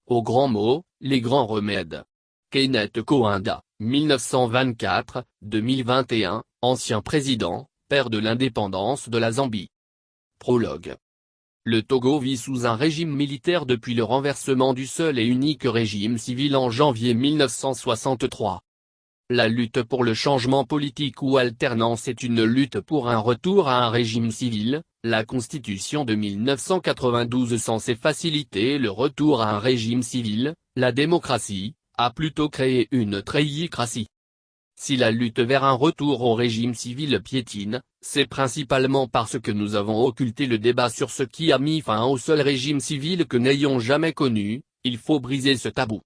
aux grands mots, les grands remèdes. Kenneth Kaunda, 1924-2021, ancien président, père de l'indépendance de la Zambie. Prologue. Le Togo vit sous un régime militaire depuis le renversement du seul et unique régime civil en janvier 1963. La lutte pour le changement politique ou alternance est une lutte pour un retour à un régime civil. La Constitution de 1992 censée faciliter le retour à un régime civil, la démocratie, a plutôt créé une théocratie. Si la lutte vers un retour au régime civil piétine, c'est principalement parce que nous avons occulté le débat sur ce qui a mis fin au seul régime civil que n'ayons jamais connu. Il faut briser ce tabou.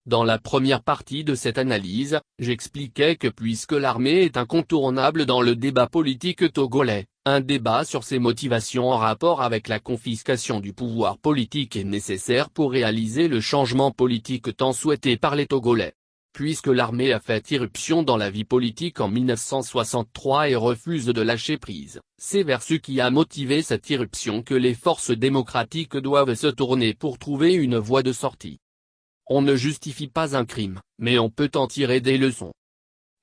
Dans la première partie de cette analyse, j'expliquais que puisque l'armée est incontournable dans le débat politique togolais, un débat sur ses motivations en rapport avec la confiscation du pouvoir politique est nécessaire pour réaliser le changement politique tant souhaité par les Togolais. Puisque l'armée a fait irruption dans la vie politique en 1963 et refuse de lâcher prise, c'est vers ce qui a motivé cette irruption que les forces démocratiques doivent se tourner pour trouver une voie de sortie. On ne justifie pas un crime, mais on peut en tirer des leçons.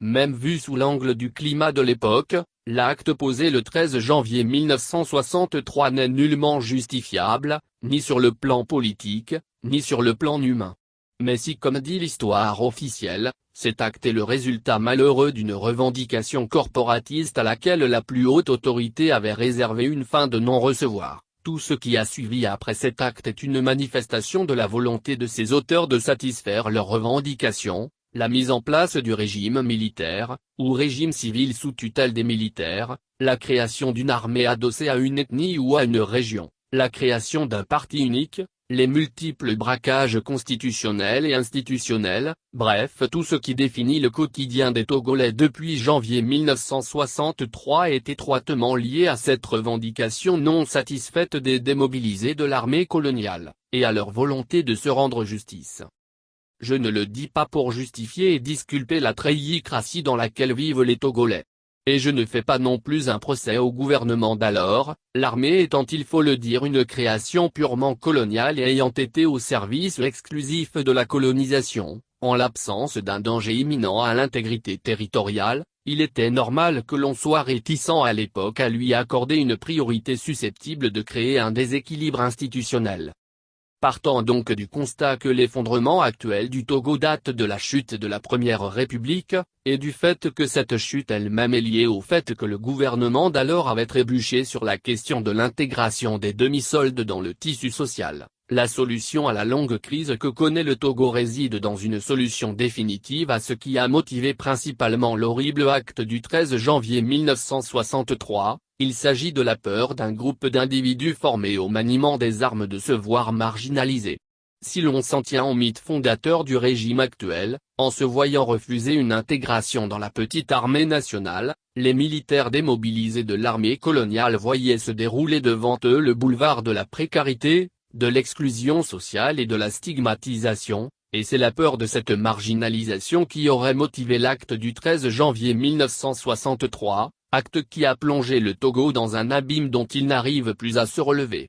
Même vu sous l'angle du climat de l'époque, l'acte posé le 13 janvier 1963 n'est nullement justifiable, ni sur le plan politique, ni sur le plan humain. Mais si comme dit l'histoire officielle, cet acte est le résultat malheureux d'une revendication corporatiste à laquelle la plus haute autorité avait réservé une fin de non-recevoir, tout ce qui a suivi après cet acte est une manifestation de la volonté de ses auteurs de satisfaire leurs revendications, la mise en place du régime militaire, ou régime civil sous tutelle des militaires, la création d'une armée adossée à une ethnie ou à une région, la création d'un parti unique, les multiples braquages constitutionnels et institutionnels, bref tout ce qui définit le quotidien des Togolais depuis janvier 1963 est étroitement lié à cette revendication non satisfaite des démobilisés de l'armée coloniale, et à leur volonté de se rendre justice. Je ne le dis pas pour justifier et disculper la théocratie dans laquelle vivent les Togolais. Et je ne fais pas non plus un procès au gouvernement d'alors, l'armée étant il faut le dire une création purement coloniale et ayant été au service exclusif de la colonisation, en l'absence d'un danger imminent à l'intégrité territoriale, il était normal que l'on soit réticent à l'époque à lui accorder une priorité susceptible de créer un déséquilibre institutionnel. Partant donc du constat que l'effondrement actuel du Togo date de la chute de la Première République, et du fait que cette chute elle-même est liée au fait que le gouvernement d'alors avait trébuché sur la question de l'intégration des demi-soldes dans le tissu social, la solution à la longue crise que connaît le Togo réside dans une solution définitive à ce qui a motivé principalement l'horrible acte du 13 janvier 1963. Il s'agit de la peur d'un groupe d'individus formés au maniement des armes de se voir marginalisés. Si l'on s'en tient au mythe fondateur du régime actuel, en se voyant refuser une intégration dans la petite armée nationale, les militaires démobilisés de l'armée coloniale voyaient se dérouler devant eux le boulevard de la précarité, de l'exclusion sociale et de la stigmatisation, et c'est la peur de cette marginalisation qui aurait motivé l'acte du 13 janvier 1963. Acte qui a plongé le Togo dans un abîme dont il n'arrive plus à se relever.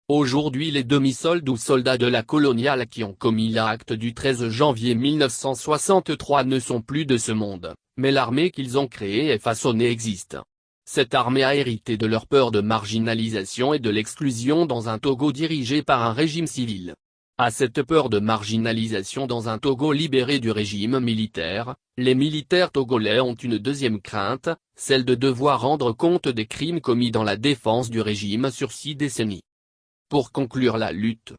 Aujourd'hui les demi-soldes ou soldats de la coloniale qui ont commis l'acte du 13 janvier 1963 ne sont plus de ce monde, mais l'armée qu'ils ont créée et façonnée existe. Cette armée a hérité de leur peur de marginalisation et de l'exclusion dans un Togo dirigé par un régime civil. À cette peur de marginalisation dans un Togo libéré du régime militaire, les militaires togolais ont une deuxième crainte, celle de devoir rendre compte des crimes commis dans la défense du régime sur 6 décennies. Pour conclure la lutte.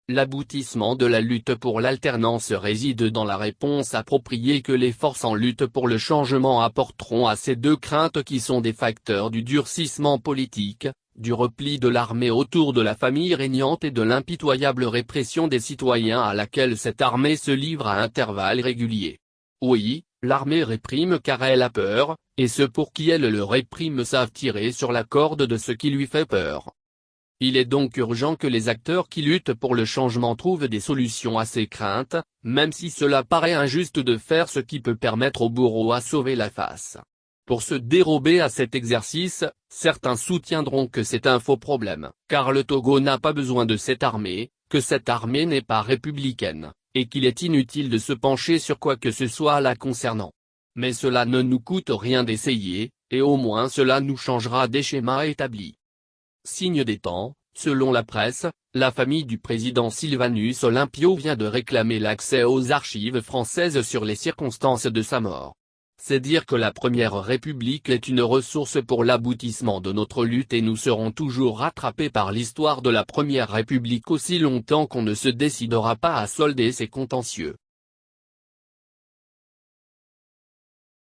L'aboutissement de la lutte pour l'alternance réside dans la réponse appropriée que les forces en lutte pour le changement apporteront à ces deux craintes qui sont des facteurs du durcissement politique, du repli de l'armée autour de la famille régnante et de l'impitoyable répression des citoyens à laquelle cette armée se livre à intervalles réguliers. Oui, l'armée réprime car elle a peur, et ceux pour qui elle le réprime savent tirer sur la corde de ce qui lui fait peur. Il est donc urgent que les acteurs qui luttent pour le changement trouvent des solutions à ces craintes, même si cela paraît injuste de faire ce qui peut permettre au bourreau à sauver la face. Pour se dérober à cet exercice, certains soutiendront que c'est un faux problème, car le Togo n'a pas besoin de cette armée, que cette armée n'est pas républicaine, et qu'il est inutile de se pencher sur quoi que ce soit la concernant. Mais cela ne nous coûte rien d'essayer, et au moins cela nous changera des schémas établis. Signe des temps, selon la presse, la famille du président Sylvanus Olympio vient de réclamer l'accès aux archives françaises sur les circonstances de sa mort. C'est dire que la Première République est une ressource pour l'aboutissement de notre lutte et nous serons toujours rattrapés par l'histoire de la Première République aussi longtemps qu'on ne se décidera pas à solder ces contentieux.